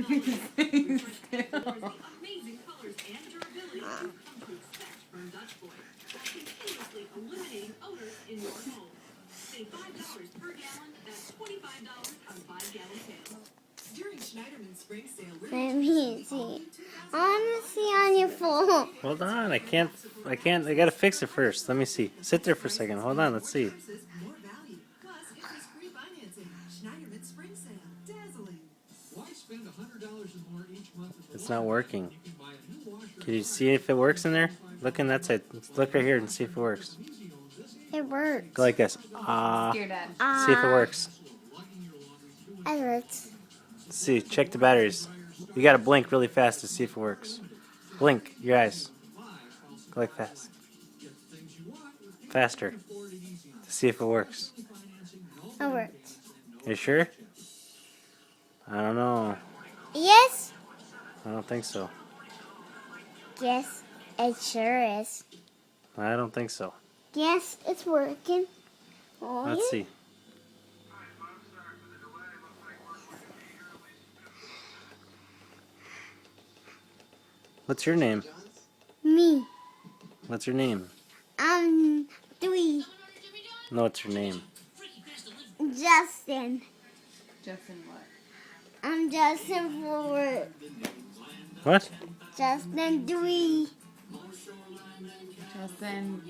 Amazing colors and durability you've come to expect from Dutch Boy, while continuously eliminating odors in your home. Save $5 per gallon, that's $25 on 5-gallon pails. During Schneiderman Spring Sale, we're Let me see. I want to see on your phone. Hold on, I can't, I gotta fix it first. Let me see. Sit there for a second. Hold on, let's see. more value. Plus, get this free financing. Schneiderman Spring Sale. Dazzling. Why spend $100 or more each month at the It's not working. You can buy a new washer. Can you see if it works in there? Look in that side. Look right here and see if it works. It works. Go like this. Scared at. See if it works. It works. See, check the batteries. You gotta blink really fast to see if it works. Blink your eyes. Go like fast. Faster. To see if it works. It works. You sure? I don't know. Yes. I don't think so. Yes, it sure is. I don't think so. Yes, it's working. Oh, Let's yeah. see. What's your name? Me. What's your name? 3. No, what's your name? Justin. Justin what? I'm Justin Forward. What? Justin 3. Justin,